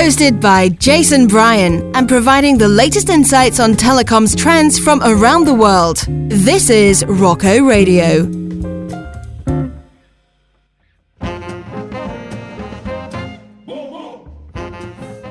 Hosted by Jason Bryan and providing the latest insights on telecoms trends from around the world. This is ROCCO Radio.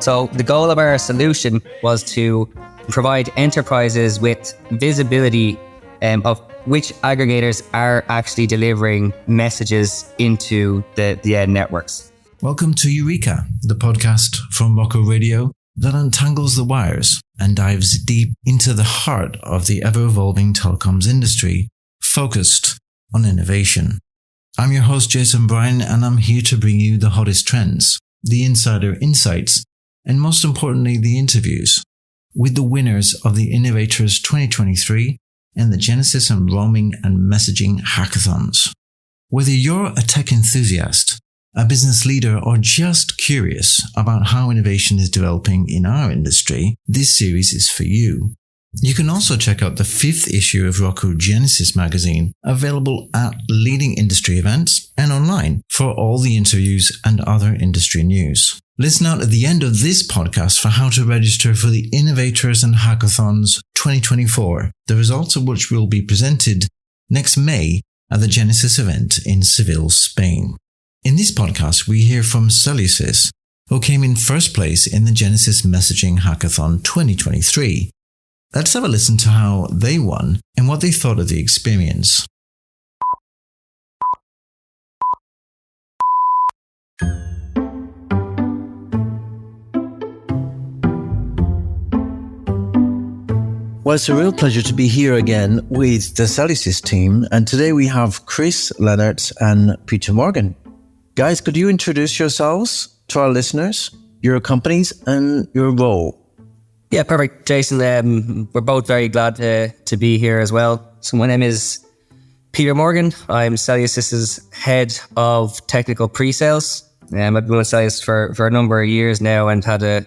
So the goal of our solution was to provide enterprises with visibility of which aggregators are actually delivering messages into the end networks. Welcome to Eureka, the podcast from ROCCO Radio that untangles the wires and dives deep into the heart of the ever-evolving telecoms industry, focused on innovation. I'm your host, Jason Bryan, and I'm here to bring you the hottest trends, the insider insights, and most importantly, the interviews with the winners of the Innovators 2023 and the Genesis and Roaming and Messaging Hackathons. Whether you're a tech enthusiast, a business leader, or just curious about how innovation is developing in our industry, this series is for you. You can also check out the 5th issue of ROCCO Genesis magazine, available at leading industry events and online for all the interviews and other industry news. Listen out at the end of this podcast for how to register for the Innovators and Hackathons 2024, the results of which will be presented next May at the Genesis event in Seville, Spain. In this podcast, we hear from Cellusys, who came in first place in the Genesis Messaging Hackathon 2023. Let's have a listen to how they won and what they thought of the experience. Well, it's a real pleasure to be here again with the Cellusys team, and today we have Chris Lennartz and Peter Morgan. Guys, could you introduce yourselves to our listeners, your companies and your role? Yeah, perfect, Jason. We're both very glad to be here as well. So my name is Peter Morgan. I'm Cellusys' head of technical pre-sales. I've been with Cellus for a number of years now and had a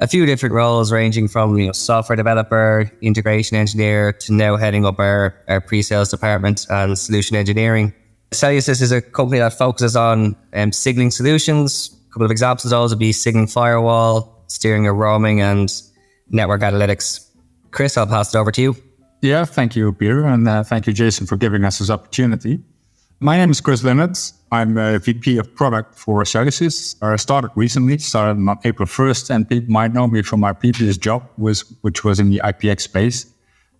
few different roles ranging from software developer, integration engineer, to now heading up our pre-sales department and solution engineering. Cellusys is a company that focuses on signaling solutions. A couple of examples of those would be signaling firewall, steering or roaming, and network analytics. Chris, I'll pass it over to you. Yeah, thank you, Peter, and thank you, Jason, for giving us this opportunity. My name is Chris Lennartz. I'm a VP of product for Cellusys. I started on April 1st, and people might know me from my previous job, which was in the IPX space.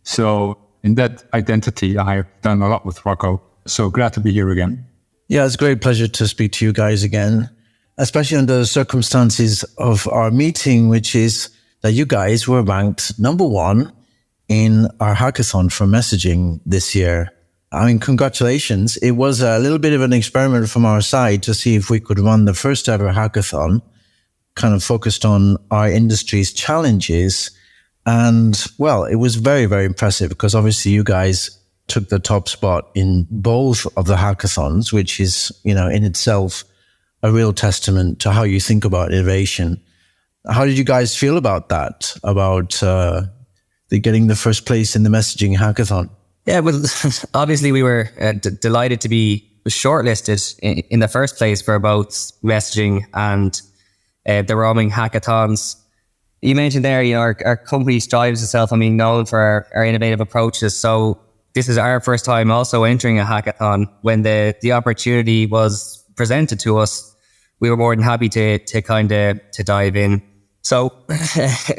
So in that identity, I've done a lot with ROCCO. So glad to be here again. Yeah, it's a great pleasure to speak to you guys again, especially under the circumstances of our meeting, which is that you guys were ranked number 1 in our hackathon for messaging this year. I mean, congratulations. It was a little bit of an experiment from our side to see if we could run the first ever hackathon, kind of focused on our industry's challenges. And well, it was very, very impressive because obviously you guys took the top spot in both of the hackathons, which is, in itself a real testament to how you think about innovation. How did you guys feel about that, about getting the first place in the messaging hackathon? Yeah, well, obviously we were delighted to be shortlisted in the first place for both messaging and the roaming hackathons. You mentioned there, our company strives itself on being known for our innovative approaches. So this is our first time also entering a hackathon. When the opportunity was presented to us, we were more than happy to dive in. So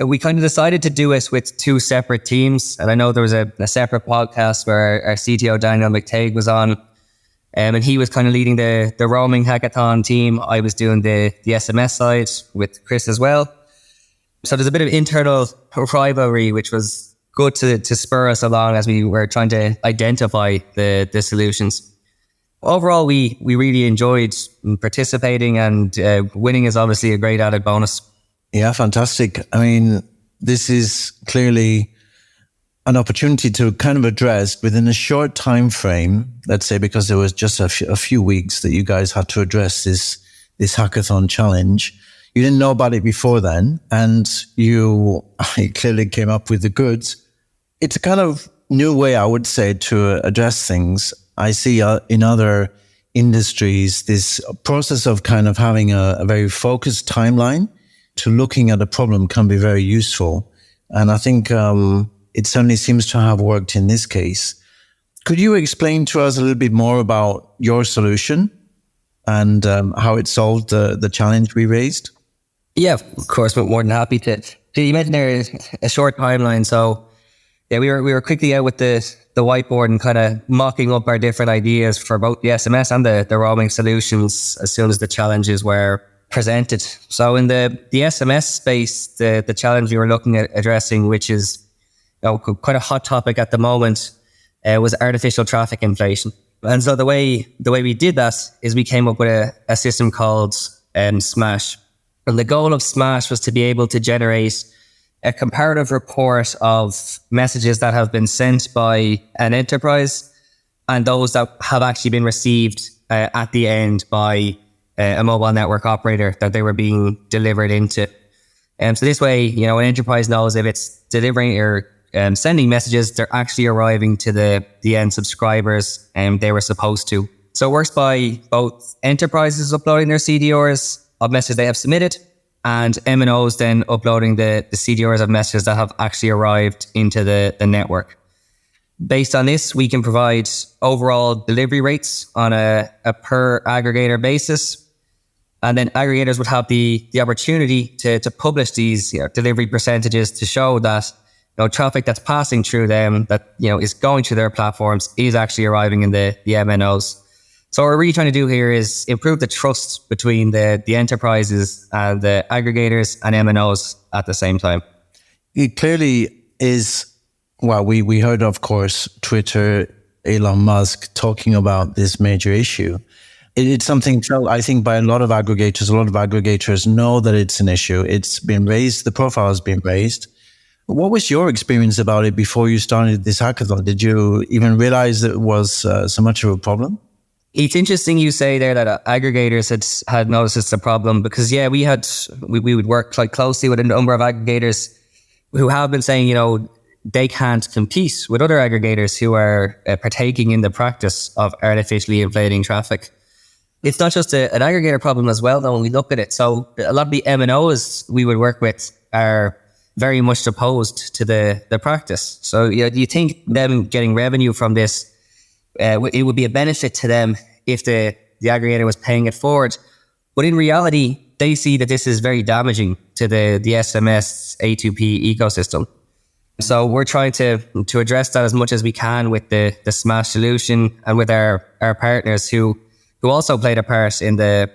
we kind of decided to do it with 2 separate teams. And I know there was a separate podcast where our CTO, Daniel McTague, was on. And he was kind of leading the roaming hackathon team. I was doing the SMS side with Chris as well. So there's a bit of internal rivalry, which was good to spur us along as we were trying to identify the solutions. Overall, we really enjoyed participating, and winning is obviously a great added bonus. Yeah, fantastic. I mean, this is clearly an opportunity to kind of address within a short time frame, let's say, because there was just a few weeks that you guys had to address this hackathon challenge. You didn't know about it before then, and you clearly came up with the goods. It's a kind of new way, I would say, to address things. I see in other industries this process of kind of having a very focused timeline to looking at a problem can be very useful. And I think it certainly seems to have worked in this case. Could you explain to us a little bit more about your solution and how it solved the challenge we raised? Yeah, of course, we're more than happy to. You mentioned there a short timeline. So yeah, we were quickly out with the whiteboard and kind of mocking up our different ideas for both the SMS and the roaming solutions as soon as the challenges were presented. So in the SMS space, the challenge we were looking at addressing, which is quite a hot topic at the moment, was artificial traffic inflation. And so the way we did that is we came up with a system called Smash. And the goal of Smash was to be able to generate a comparative report of messages that have been sent by an enterprise and those that have actually been received at the end by a mobile network operator that they were being delivered into. So this way, an enterprise knows if it's delivering or sending messages, they're actually arriving to the end subscribers they were supposed to. So it works by both enterprises uploading their CDRs of messages they have submitted and MNOs then uploading the CDRs of messages that have actually arrived into the network. Based on this, we can provide overall delivery rates on a per aggregator basis. And then aggregators would have the opportunity to publish these delivery percentages to show that traffic that's passing through them, that is going through their platforms, is actually arriving in the MNOs. So what we're really trying to do here is improve the trust between the enterprises and the aggregators and MNOs at the same time. It clearly is, well, we heard, of course, Twitter, Elon Musk talking about this major issue. It's something felt, I think, by a lot of aggregators. A lot of aggregators know that it's an issue. It's been raised. The profile has been raised. What was your experience about it before you started this hackathon? Did you even realize that it was so much of a problem? It's interesting you say there that aggregators had noticed it's a problem because, yeah, we would work quite closely with a number of aggregators who have been saying, they can't compete with other aggregators who are partaking in the practice of artificially inflating traffic. It's not just an aggregator problem as well, though, when we look at it. So a lot of the MNOs we would work with are very much opposed to the practice. So, do you think them getting revenue from this, it would be a benefit to them if the aggregator was paying it forward? But in reality, they see that this is very damaging to the SMS A2P ecosystem. So we're trying to address that as much as we can with the Smash solution and with our partners who also played a part in the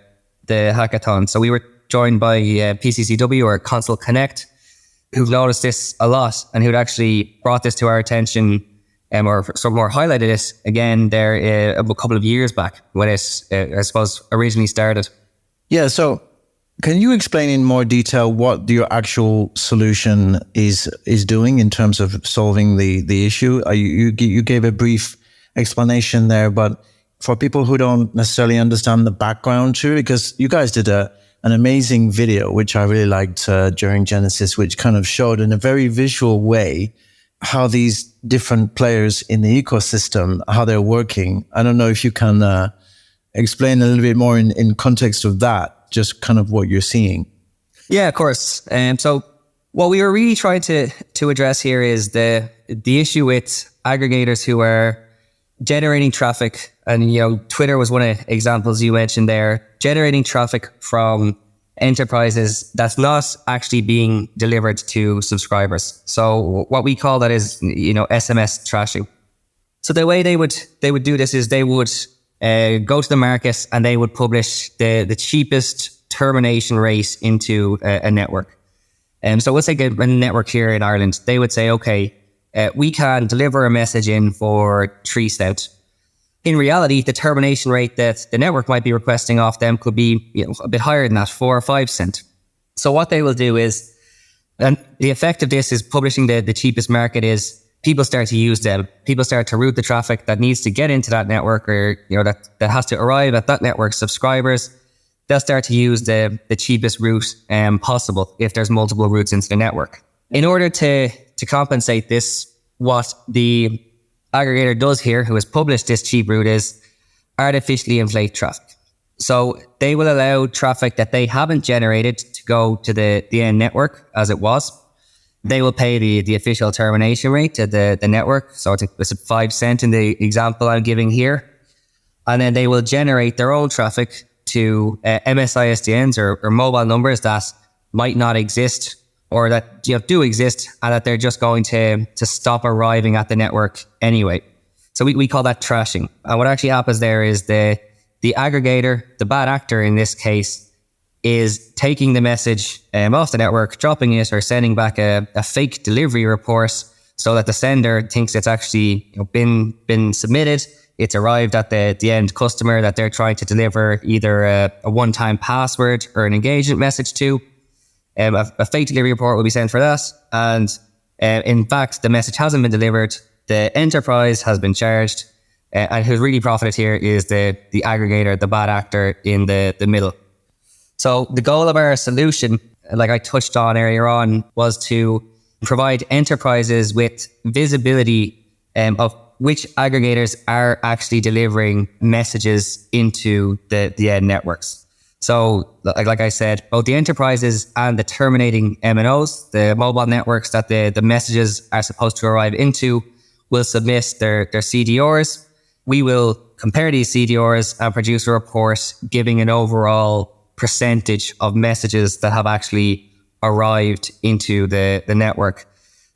hackathon. So we were joined by PCCW or Console Connect, who've noticed this a lot and who'd actually brought this to our attention or some more highlighted it again there a couple of years back when it, I suppose, originally started. Yeah, so can you explain in more detail what your actual solution is doing in terms of solving the issue? You gave a brief explanation there, but for people who don't necessarily understand the background to it, because you guys did an amazing video, which I really liked during Genesis, which kind of showed in a very visual way how these different players in the ecosystem, how they're working. I don't know if you can explain a little bit more in context of that, just kind of what you're seeing. Yeah, of course. So what we were really trying to address here is the issue with aggregators who are generating traffic. And, Twitter was one of the examples you mentioned there, generating traffic from enterprises that's not actually being delivered to subscribers. So what we call that is, SMS trashing. So the way they would do this is they would go to the market and they would publish the cheapest termination rate into a network. So let's take a network here in Ireland. They would say, okay, we can deliver a message in for 3 cents. In reality, the termination rate that the network might be requesting off them could be a bit higher than that, 4 or 5 cents. So what they will do is, and the effect of this is publishing the cheapest market is people start to use them. People start to route the traffic that needs to get into that network or that has to arrive at that network's subscribers. They'll start to use the cheapest route possible if there's multiple routes into the network. In order to compensate this, what the aggregator does here, who has published this cheap route, is artificially inflate traffic. So they will allow traffic that they haven't generated to go to the end network as it was. They will pay the official termination rate to the network. So I think it's 5 cents in the example I'm giving here. And then they will generate their own traffic to MSISDNs or mobile numbers that might not exist or that do exist, and that they're just going to stop arriving at the network anyway. So we call that trashing. And what actually happens there is the aggregator, the bad actor in this case, is taking the message off the network, dropping it, or sending back a fake delivery report so that the sender thinks it's actually been submitted. It's arrived at the end customer that they're trying to deliver either a one-time password or an engagement message to. A fake delivery report will be sent for that. And in fact, the message hasn't been delivered. The enterprise has been charged. And who's really profited here is the aggregator, the bad actor in the middle. So the goal of our solution, like I touched on earlier on, was to provide enterprises with visibility of which aggregators are actually delivering messages into the end networks. So like I said, both the enterprises and the terminating MNOs, the mobile networks that the messages are supposed to arrive into, will submit their CDRs. We will compare these CDRs and produce a report giving an overall percentage of messages that have actually arrived into the network.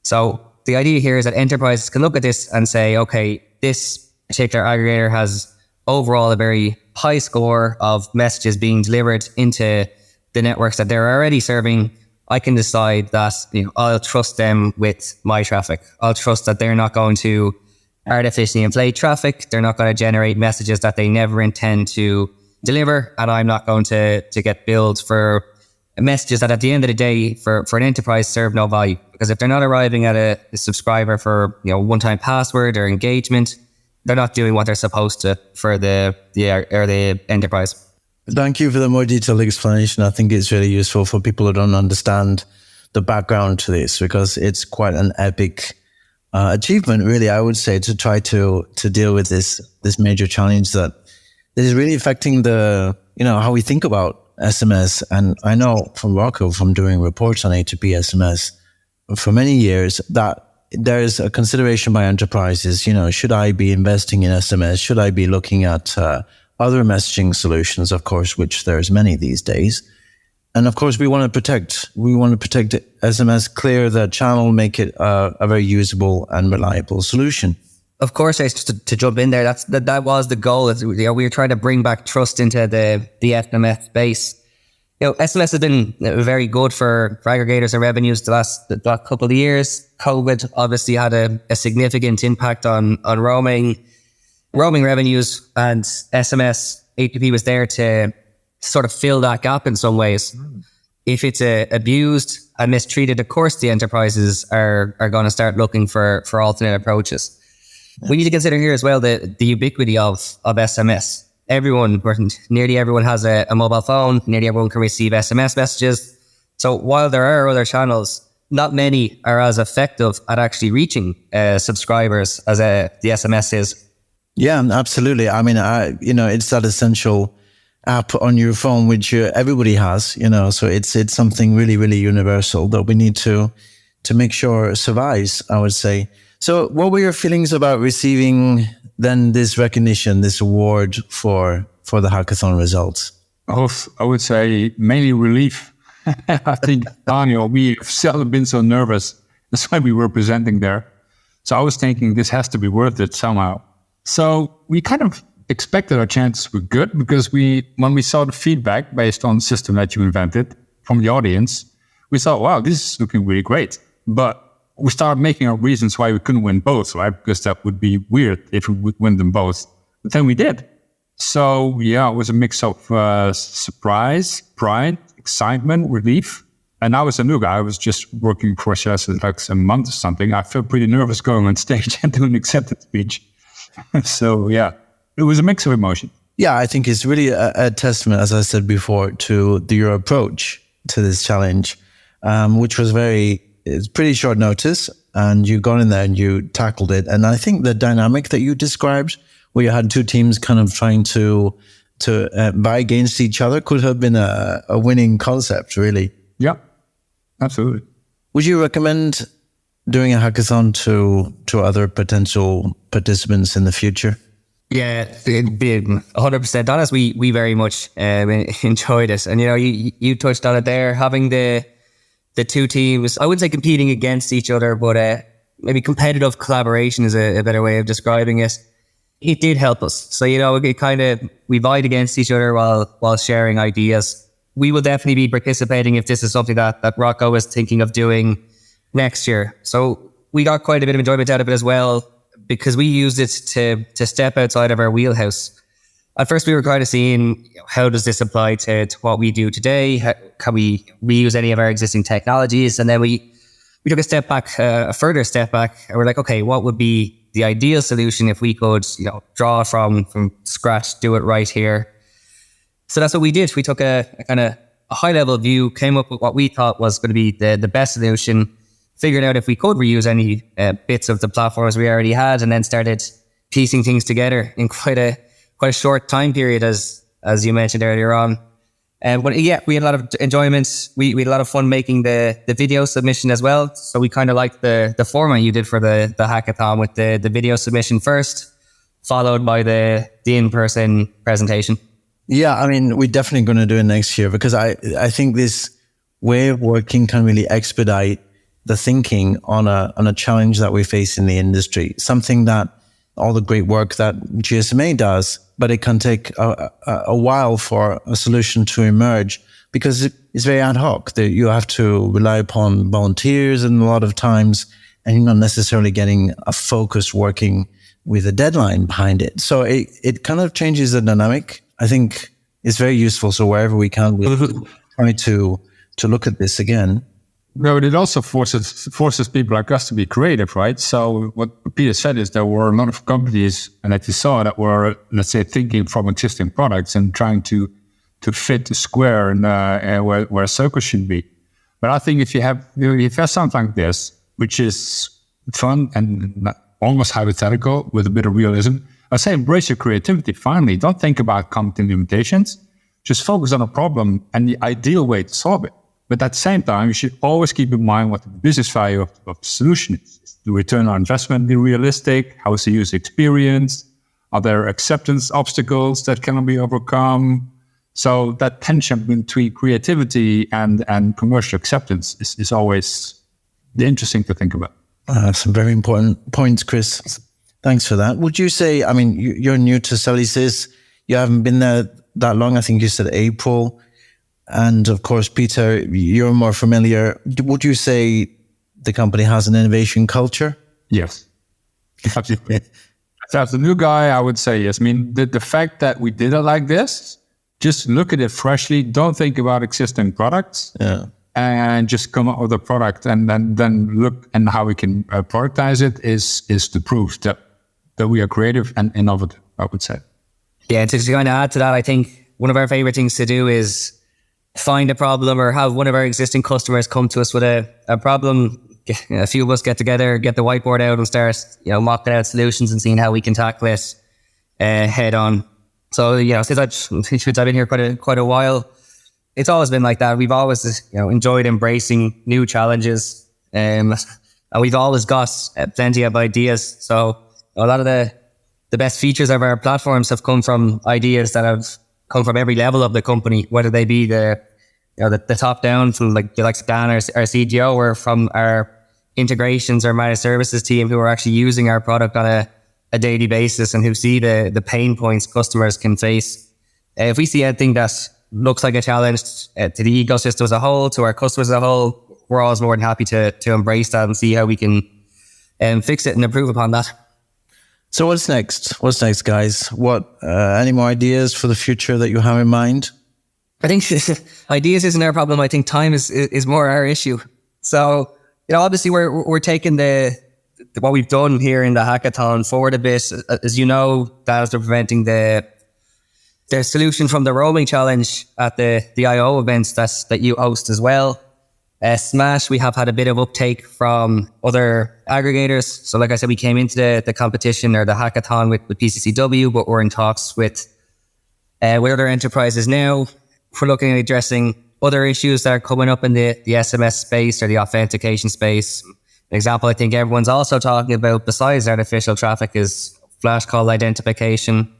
So the idea here is that enterprises can look at this and say, okay, this particular aggregator has overall a very high score of messages being delivered into the networks that they're already serving. I can decide that I'll trust them with my traffic. I'll trust that they're not going to artificially inflate traffic. They're not going to generate messages that they never intend to deliver, and I'm not going to get billed for messages that at the end of the day for an enterprise serve no value. Because if they're not arriving at a subscriber for one-time password or engagement, they're not doing what they're supposed to for the enterprise. Thank you for the more detailed explanation. I think it's really useful for people who don't understand the background to this, because it's quite an epic achievement, really, I would say, to try to deal with this major challenge that is really affecting how we think about SMS. And I know from ROCCO, from doing reports on A2P SMS for many years, that there's a consideration by enterprises, should I be investing in SMS? Should I be looking at other messaging solutions, of course, which there's many these days. And of course, we want to protect SMS, clear the channel, make it a very usable and reliable solution. Of course, just to jump in there, that was the goal. We were trying to bring back trust into the SMS space. SMS has been very good for aggregators and revenues the last couple of years. COVID obviously had a significant impact on roaming revenues, and SMS A2P was there to sort of fill that gap in some ways. If it's abused and mistreated, of course, the enterprises are going to start looking for alternate approaches. We need to consider here as well the ubiquity of SMS. Nearly everyone has a mobile phone. Nearly everyone can receive SMS messages. So while there are other channels, not many are as effective at actually reaching subscribers as the SMS is. Yeah, absolutely. I mean, it's that essential app on your phone, which everybody has, so it's something really, really universal that we need to make sure survives, I would say. So what were your feelings about receiving then this recognition, this award for the hackathon results? I would say mainly relief. I think, Daniel, we've seldom been so nervous. That's why we were presenting there. So I was thinking this has to be worth it somehow. So we kind of expected our chances were good, because when we saw the feedback based on the system that you invented from the audience, we thought, wow, this is looking really great. But we started making our reasons why we couldn't win both, right? Because that would be weird if we would win them both. But then we did. So yeah, it was a mix of surprise, pride, excitement, relief. And I was a new guy. I was just working for Cellusys like a month or something. I felt pretty nervous going on stage and doing an acceptance speech. So yeah, it was a mix of emotion. Yeah, I think it's really a testament, as I said before, to your approach to this challenge, which was it's pretty short notice, and you got in there and you tackled it. And I think the dynamic that you described, where you had two teams kind of trying to to buy against each other could have been a winning concept, really. Yeah, absolutely. Would you recommend doing a hackathon to other potential participants in the future? Yeah, 100% honest. We very much enjoyed it, and you touched on it there. Having the two teams, I wouldn't say competing against each other, but maybe competitive collaboration is a better way of describing it. It did help us. So we vied against each other while sharing ideas. We will definitely be participating if this is something that ROCCO is thinking of doing next year. So we got quite a bit of enjoyment out of it as well, because we used it to step outside of our wheelhouse. At first, we were kind of seeing how does this apply to what we do today? How, can we reuse any of our existing technologies? And then we took a further step back, and we're like, okay, what would be the ideal solution if we could, draw from scratch, do it right here? So that's what we did. We took a kind of a high level view, came up with what we thought was going to be the best solution, figured out if we could reuse any bits of the platforms we already had, and then started piecing things together in quite a short time period, as you mentioned earlier on. But yeah, we had a lot of enjoyment. We had a lot of fun making the video submission as well. So we kind of liked the format you did for the hackathon, with the video submission first, followed by the in-person presentation. Yeah, I mean, we're definitely going to do it next year, because I think this way of working can really expedite the thinking on a challenge that we face in the industry. Something that all the great work that GSMA does, but it can take a while for a solution to emerge, because it's very ad hoc. You have to rely upon volunteers and a lot of times, and you're not necessarily getting a focus working with a deadline behind it. So it kind of changes the dynamic. I think it's very useful. So wherever we can, we'll try to look at this again. No, but it also forces people like us to be creative, right? So what Peter said is there were a lot of companies, and that you saw, that were, let's say, thinking from existing products and trying to fit the square and where a circle should be. But I think if you have something like this, which is fun and almost hypothetical with a bit of realism, I say embrace your creativity. Finally, don't think about content limitations. Just focus on a problem and the ideal way to solve it. But at the same time, you should always keep in mind what the business value of the solution is. The return on investment be realistic? How is the user experience? Are there acceptance obstacles that cannot be overcome? So that tension between creativity and commercial acceptance is always interesting to think about. Some very important points, Chris. Thanks for that. Would you say, I mean, you're new to Cellusys. You haven't been there that long. I think you said April. And of course, Peter, you're more familiar. Would you say the company has an innovation culture? Yes. Absolutely. So as a new guy, I would say yes. I mean, the fact that we did it like this, just look at it freshly. Don't think about existing products. Yeah. And just come up with a product, and then look and how we can productize it is the proof that we are creative and innovative, I would say. Yeah, to kind of add to that, I think one of our favorite things to do is find a problem, or have one of our existing customers come to us with a problem. A few of us get together, get the whiteboard out and start, mocking out solutions and seeing how we can tackle it head on. So, since I've been here quite a while, it's always been like that. We've always, enjoyed embracing new challenges, and we've always got plenty of ideas. So a lot of the best features of our platforms have come from ideas that have come from every level of the company, whether they be the top down from like the likes of Dan, our CTO, or from our integrations or managed services team who are actually using our product on a daily basis and who see the pain points customers can face. If we see anything that looks like a challenge to the ecosystem as a whole, to our customers as a whole, we're always more than happy to embrace that and see how we can fix it and improve upon that. So what's next? What's next, guys? Any more ideas for the future that you have in mind? I think ideas isn't our problem. I think time is more our issue. So, obviously we're taking what we've done here in the hackathon forward a bit. As you know, that is preventing the solution from the roaming challenge at the IO events that you host as well. Smash, we have had a bit of uptake from other aggregators. So like I said, we came into the competition or the hackathon with PCCW, but we're in talks with with other enterprises now. We're looking at addressing other issues that are coming up in the SMS space or the authentication space. An example I think everyone's also talking about besides artificial traffic is flash call identification.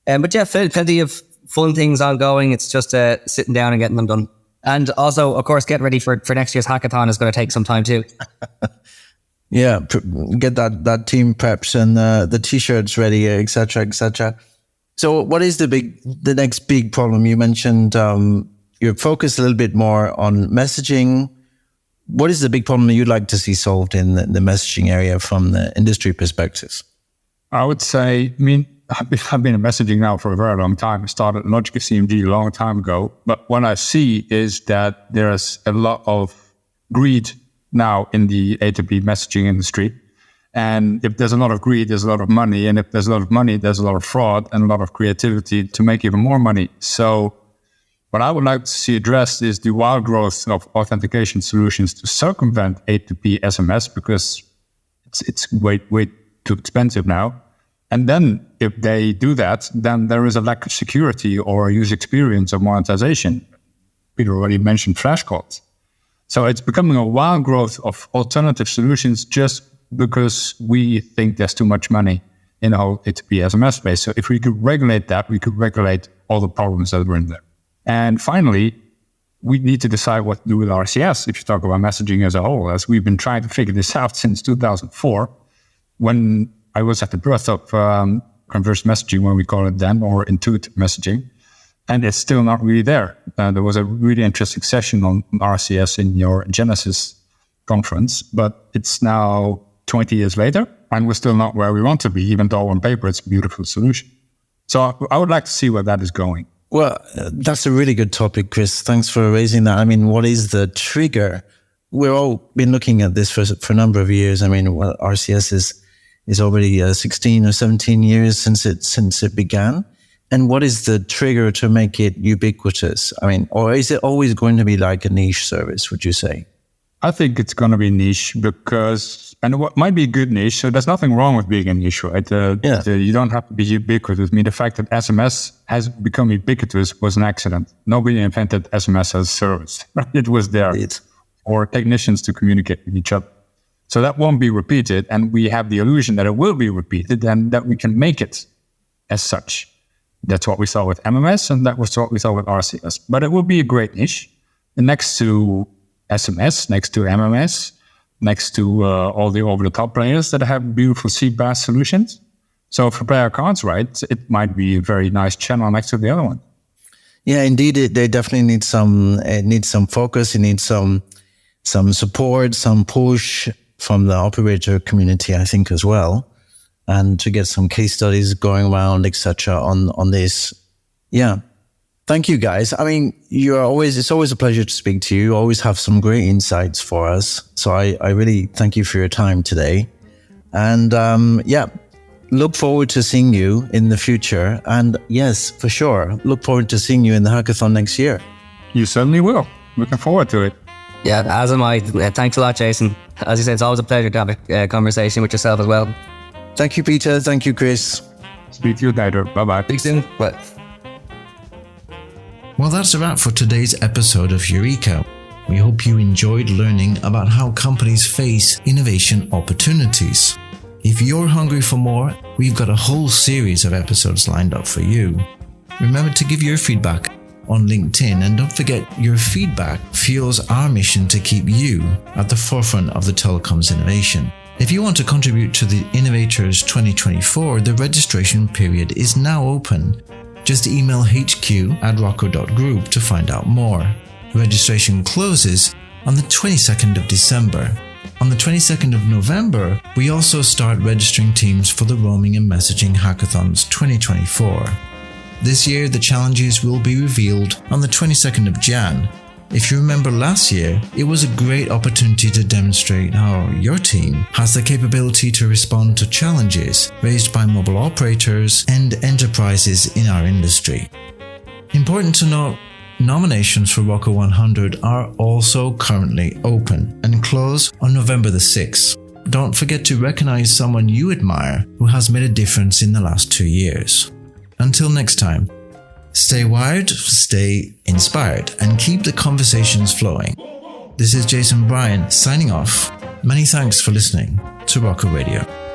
But yeah, plenty of fun things ongoing. It's just sitting down and getting them done. And also, of course, get ready for next year's hackathon is going to take some time too. Yeah, get that team preps and the t-shirts ready, etc., etc. So what is the next big problem? You mentioned you're focused a little bit more on messaging. What is the big problem you'd like to see solved in the messaging area from the industry perspective? I would say, I've been in messaging now for a very long time. I started Logica CMG a long time ago. But what I see is that there's a lot of greed now in the A2P messaging industry. And if there's a lot of greed, there's a lot of money. And if there's a lot of money, there's a lot of fraud and a lot of creativity to make even more money. So what I would like to see addressed is the wild growth of authentication solutions to circumvent A2P SMS because it's way too expensive now. And then if they do that, then there is a lack of security or user experience or monetization. Peter already mentioned flash calls. So it's becoming a wild growth of alternative solutions just because we think there's too much money in the whole A2P SMS space. So if we could regulate that, we could regulate all the problems that were in there. And finally, we need to decide what to do with RCS if you talk about messaging as a whole, as we've been trying to figure this out since 2004, when I was at the birth of converged messaging, when we call it then, or intuitive messaging, and it's still not really there. There was a really interesting session on RCS in your Genesis conference, but it's now 20 years later, and we're still not where we want to be, even though on paper it's a beautiful solution. So I would like to see where that is going. Well, that's a really good topic, Chris. Thanks for raising that. What is the trigger? We've all been looking at this for a number of years. RCS is already 16 or 17 years since it began. And what is the trigger to make it ubiquitous? Or is it always going to be like a niche service, would you say? I think it's going to be niche because, and what might be a good niche, so there's nothing wrong with being a niche, right? You don't have to be ubiquitous. The fact that SMS has become ubiquitous was an accident. Nobody invented SMS as a service. It was there for technicians to communicate with each other. So that won't be repeated, and we have the illusion that it will be repeated and that we can make it as such. That's what we saw with MMS, and that was what we saw with RCS. But it will be a great niche. And next to SMS, next to MMS, next to all the over-the-top players that have beautiful CPaaS solutions. So if a player can't, right, it might be a very nice channel next to the other one. Yeah, indeed, they definitely need some focus. It needs some support, some push from the operator community, I think, as well, and to get some case studies going around, etc. on this. Yeah. Thank you, guys. It's always a pleasure to speak to you. You always have some great insights for us. So I really thank you for your time today. And look forward to seeing you in the future. And yes, for sure, look forward to seeing you in the hackathon next year. You certainly will. Looking forward to it. Yeah, as am I. Thanks a lot, Jason. As you said, it's always a pleasure to have a conversation with yourself as well. Thank you, Peter. Thank you, Chris. Speak to you later. Bye-bye. Speak soon. Bye. Well, that's a wrap for today's episode of Eureka. We hope you enjoyed learning about how companies face innovation opportunities. If you're hungry for more, we've got a whole series of episodes lined up for you. Remember to give your feedback on LinkedIn, and don't forget, your feedback fuels our mission to keep you at the forefront of the telecoms innovation. If you want to contribute to the Innovators 2024, the registration period is now open. Just email hq@rocco.group to find out more. Registration closes on the 22nd of December. On the 22nd of November, we also start registering teams for the Roaming and Messaging Hackathons 2024. This year, the challenges will be revealed on the 22nd of Jan. If you remember last year, it was a great opportunity to demonstrate how your team has the capability to respond to challenges raised by mobile operators and enterprises in our industry. Important to note, nominations for ROCCO 100 are also currently open and close on November the 6th. Don't forget to recognize someone you admire who has made a difference in the last 2 years. Until next time, Stay wired, stay inspired, and keep the conversations flowing. This is Jason Bryan signing off. Many thanks for listening to ROCCO Radio.